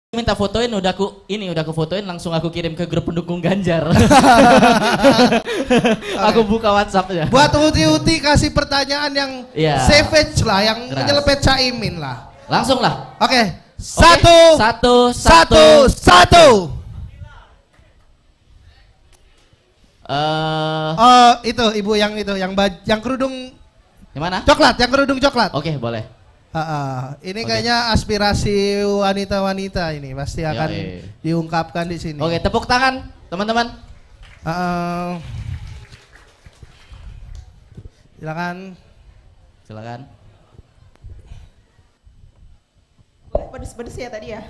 minta fotoin, udah aku fotoin, langsung aku kirim ke grup pendukung Ganjar. Aku buka WhatsAppnya. Buat Uti kasih pertanyaan yang savage lah, yang menyelepet Caimin lah. Langsung lah. Oke. Satu. Itu ibu yang yang kerudung. Yang mana? Coklat, yang kerudung coklat. Oke, boleh. Ini kayaknya aspirasi wanita-wanita ini pasti akan diungkapkan di sini. Oke, tepuk tangan teman-teman. Silakan. Pedes-pedes ya tadi ya.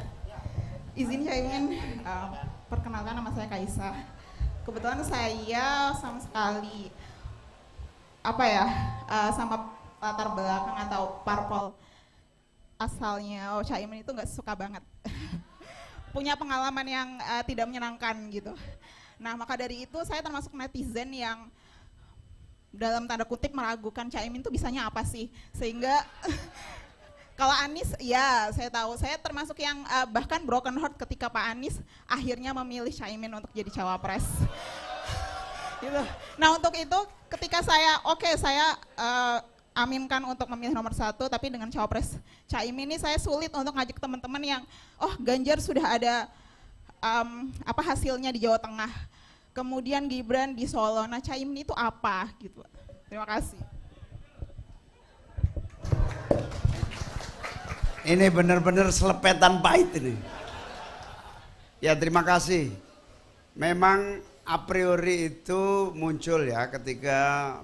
Izin saya ingin perkenalkan, nama saya Kaisa. Kebetulan saya sama sekali sama latar belakang atau parpol asalnya Caimin itu nggak suka banget. Punya pengalaman yang tidak menyenangkan gitu. Nah, maka dari itu saya termasuk netizen yang dalam tanda kutip meragukan Caimin itu bisanya apa sih, sehingga kalau Anies, ya saya tahu, saya termasuk yang bahkan broken heart ketika Pak Anies akhirnya memilih Caimin untuk jadi cawapres. Gitu. Nah, untuk itu ketika saya aminkan untuk memilih nomor 1, tapi dengan cawapres Caimin ini saya sulit untuk ngajak teman-teman yang Ganjar sudah ada hasilnya di Jawa Tengah, kemudian Gibran di Solo, nah Caimin itu apa gitu. Terima kasih. Ini benar-benar selepetan pahit ini. Ya, terima kasih. Memang a priori itu muncul ya ketika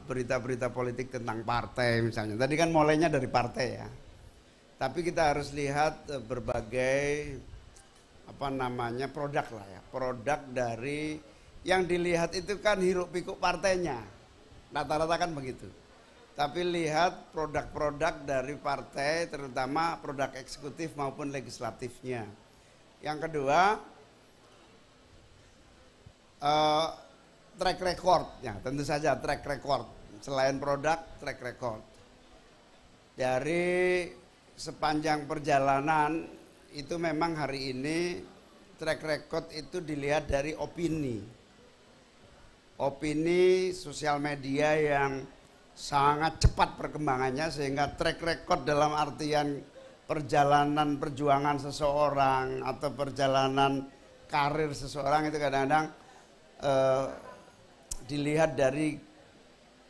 berita-berita politik tentang partai misalnya. Tadi kan mulainya dari partai ya. Tapi kita harus lihat berbagai produk lah ya. Produk dari yang dilihat itu kan hiruk pikuk partainya. Rata-rata kan begitu. Tapi lihat produk-produk dari partai, terutama produk eksekutif maupun legislatifnya. Yang kedua, track record, ya tentu saja track record. Selain produk, track record. Dari sepanjang perjalanan itu memang hari ini track record itu dilihat dari opini. Opini sosial media yang sangat cepat perkembangannya, sehingga track record dalam artian perjalanan perjuangan seseorang atau perjalanan karir seseorang itu kadang-kadang dilihat dari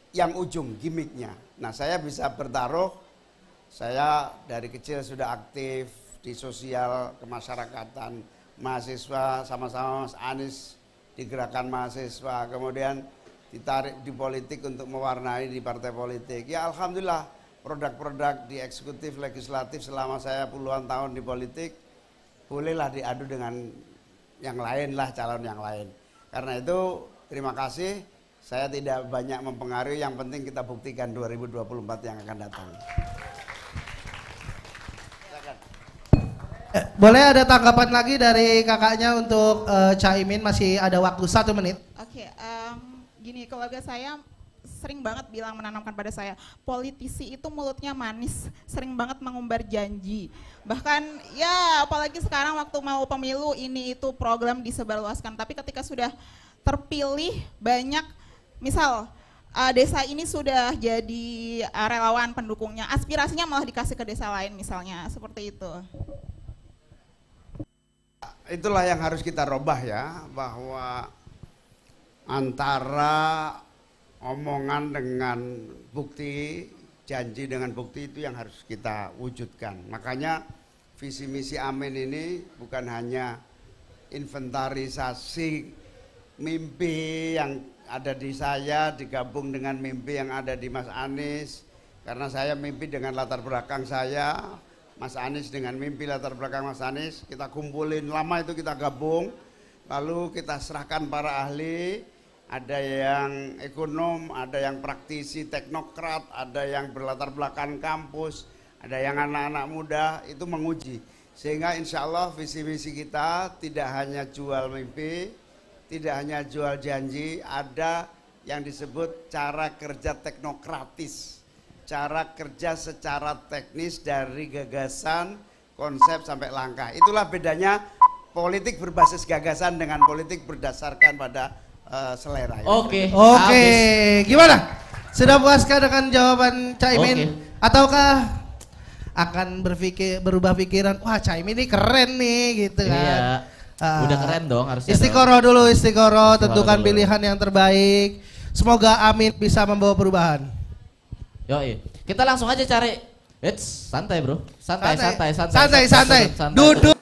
yang ujung, gimmicknya. Nah, saya bisa bertaruh, saya dari kecil sudah aktif di sosial kemasyarakatan, mahasiswa sama-sama Mas Anies di gerakan mahasiswa, kemudian ditarik di politik untuk mewarnai di partai politik. Ya alhamdulillah, produk-produk di eksekutif legislatif selama saya puluhan tahun di politik bolehlah diadu dengan yang lain lah, calon yang lain. Karena itu terima kasih, saya tidak banyak mempengaruhi, yang penting kita buktikan 2024 yang akan datang. Boleh ada tanggapan lagi dari kakaknya untuk Caimin, masih ada waktu 1 menit. Oke, gini, keluarga saya sering banget bilang, menanamkan pada saya, politisi itu mulutnya manis, sering banget mengumbar janji. Bahkan ya apalagi sekarang waktu mau pemilu ini itu program disebarluaskan, tapi ketika sudah terpilih banyak, misal desa ini sudah jadi relawan pendukungnya, aspirasinya malah dikasih ke desa lain misalnya, seperti itu. Itulah yang harus kita robah ya, bahwa antara omongan dengan bukti, janji dengan bukti itu yang harus kita wujudkan. Makanya visi misi Amin ini bukan hanya inventarisasi mimpi yang ada di saya digabung dengan mimpi yang ada di Mas Anies, karena saya mimpi dengan latar belakang saya, Mas Anies dengan mimpi latar belakang Mas Anies, kita kumpulin lama itu, kita gabung, lalu kita serahkan para ahli. Ada yang ekonom, ada yang praktisi teknokrat, ada yang berlatar belakang kampus, ada yang anak-anak muda, itu menguji. Sehingga insya Allah visi misi kita tidak hanya jual mimpi, tidak hanya jual janji, ada yang disebut cara kerja teknokratis. Cara kerja secara teknis dari gagasan konsep sampai langkah. Itulah bedanya politik berbasis gagasan dengan politik berdasarkan pada selera. Oke. Oke, gimana? Sudah puaskah dengan jawaban Caimin? Oke. Ataukah akan berubah pikiran? Wah, Caimin ini keren nih, gitu kan? Iya. Udah keren dong harusnya. Istiqoroh dulu, istiqoroh, tentukan dulu. pilihan yang terbaik. Semoga Amin bisa membawa perubahan. Yoi. Kita langsung aja cari. Santai bro. Santai. Santai. Duduk.